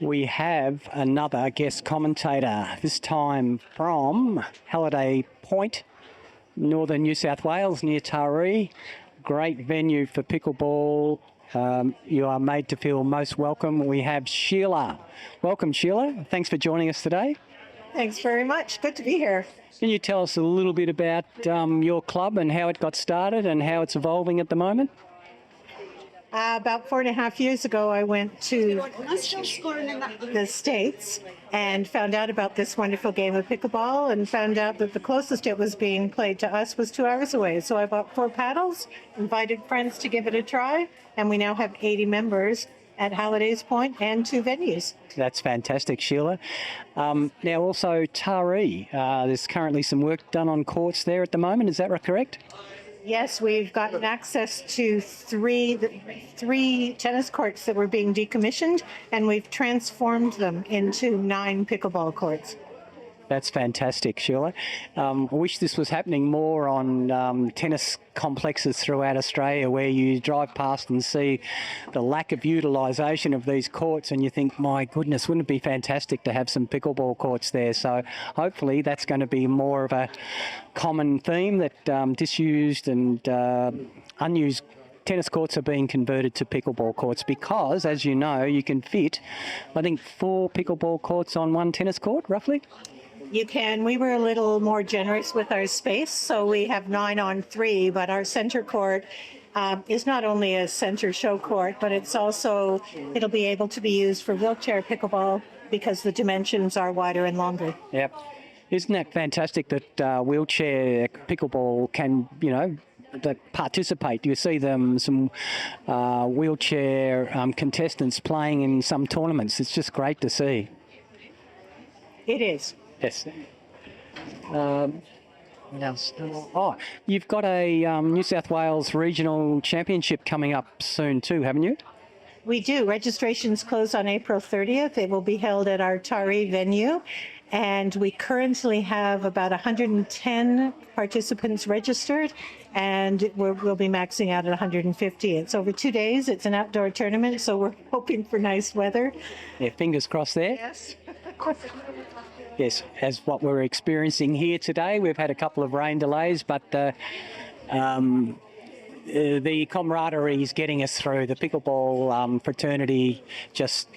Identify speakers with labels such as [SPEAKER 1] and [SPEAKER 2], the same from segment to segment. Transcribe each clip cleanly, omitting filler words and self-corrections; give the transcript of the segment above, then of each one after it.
[SPEAKER 1] we have another guest commentator, this time from Halliday Point, northern New South Wales, near Taree. Great venue for pickleball. You are made to feel most welcome. We have Sheila. Welcome, Sheila. Thanks for joining us today.
[SPEAKER 2] Thanks very much. Good to be here.
[SPEAKER 1] Can you tell us a little bit about your club and how it got started and how it's evolving at the moment?
[SPEAKER 2] About 4.5 years ago, I went to the States and found out about this wonderful game of pickleball and found out that the closest it was being played to us was 2 hours away. So I bought 4 paddles, invited friends to give it a try, and we now have 80 members at Halliday's Point and 2 venues.
[SPEAKER 1] That's fantastic, Sheila. Now also Taree, there's currently some work done on courts there at the moment, is that correct?
[SPEAKER 2] Yes, we've gotten access to three tennis courts that were being decommissioned, and we've transformed them into 9 pickleball courts.
[SPEAKER 1] That's fantastic, Sheila. I wish this was happening more on tennis complexes throughout Australia, where you drive past and see the lack of utilisation of these courts and you think, my goodness, wouldn't it be fantastic to have some pickleball courts there? So hopefully that's going to be more of a common theme, that disused and unused tennis courts are being converted to pickleball courts, because, as you know, you can fit, I think, 4 pickleball courts on 1 tennis court, roughly.
[SPEAKER 2] You can. We were a little more generous with our space, so we have 9 on 3, but our center court is not only a center show court, but it'll be able to be used for wheelchair pickleball because the dimensions are wider and longer.
[SPEAKER 1] Yep. Isn't that fantastic that wheelchair pickleball can, that participate? You see some wheelchair contestants playing in some tournaments. It's just great to see.
[SPEAKER 2] It is.
[SPEAKER 1] Yes. You've got a New South Wales Regional Championship coming up soon too, haven't you?
[SPEAKER 2] We do. Registrations close on April 30th. It will be held at our Taree venue. And we currently have about 110 participants registered, and we'll be maxing out at 150. It's over 2 days. It's an outdoor tournament, so we're hoping for nice weather.
[SPEAKER 1] Yeah, fingers crossed there.
[SPEAKER 2] Yes.
[SPEAKER 1] Yes, as what we're experiencing here today. We've had a couple of rain delays, but the camaraderie is getting us through. The pickleball fraternity, just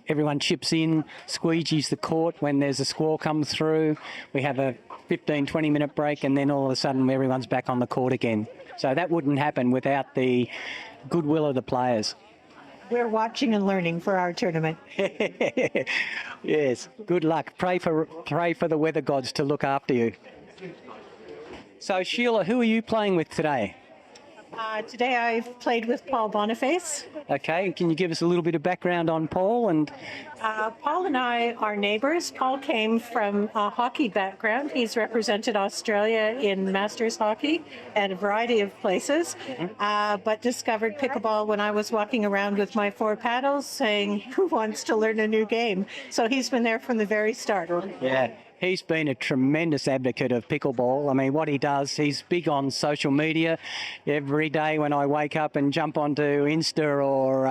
[SPEAKER 1] everyone chips in, squeegees the court when there's a squall comes through. We have a 15-20 minute break, and then all of a sudden everyone's back on the court again. So that wouldn't happen without the goodwill of the players.
[SPEAKER 2] We're watching and learning for our tournament.
[SPEAKER 1] Yes, good luck. Pray for the weather gods to look after you. So Sheila, who are you playing with today?
[SPEAKER 2] Today I've played with Paul Boniface.
[SPEAKER 1] Okay, can you give us a little bit of background on Paul?
[SPEAKER 2] Paul and I are neighbours. Paul came from a hockey background. He's represented Australia in Masters hockey at a variety of places, but discovered pickleball when I was walking around with my 4 paddles saying, who wants to learn a new game? So he's been there from the very start.
[SPEAKER 1] Yeah. He's been a tremendous advocate of pickleball. I mean, what he does, he's big on social media. Every day when I wake up and jump onto Insta or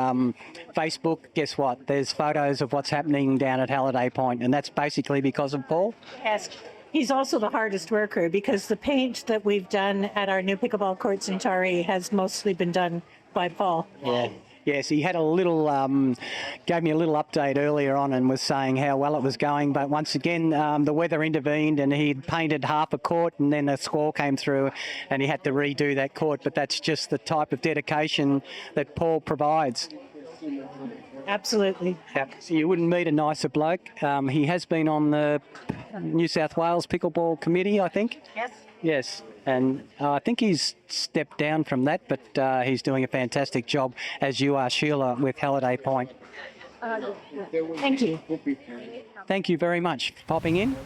[SPEAKER 1] Facebook, guess what? There's photos of what's happening down at Halliday Point, and that's basically because of Paul.
[SPEAKER 2] Yes. He's also the hardest worker because the paint that we've done at our new pickleball courts in Taree has mostly been done by Paul.
[SPEAKER 1] Yeah. Yes, he had a little, gave me a little update earlier on and was saying how well it was going. But once again, the weather intervened and he'd painted half a court and then a squall came through and he had to redo that court. But that's just the type of dedication that Paul provides.
[SPEAKER 2] Absolutely.
[SPEAKER 1] Yep. So you wouldn't meet a nicer bloke. He has been on the New South Wales Pickleball Committee, I think.
[SPEAKER 2] Yes.
[SPEAKER 1] Yes. And I think he's stepped down from that, but he's doing a fantastic job, as you are, Sheila, with Halliday Point.
[SPEAKER 2] Thank you.
[SPEAKER 1] Thank you very much for popping in.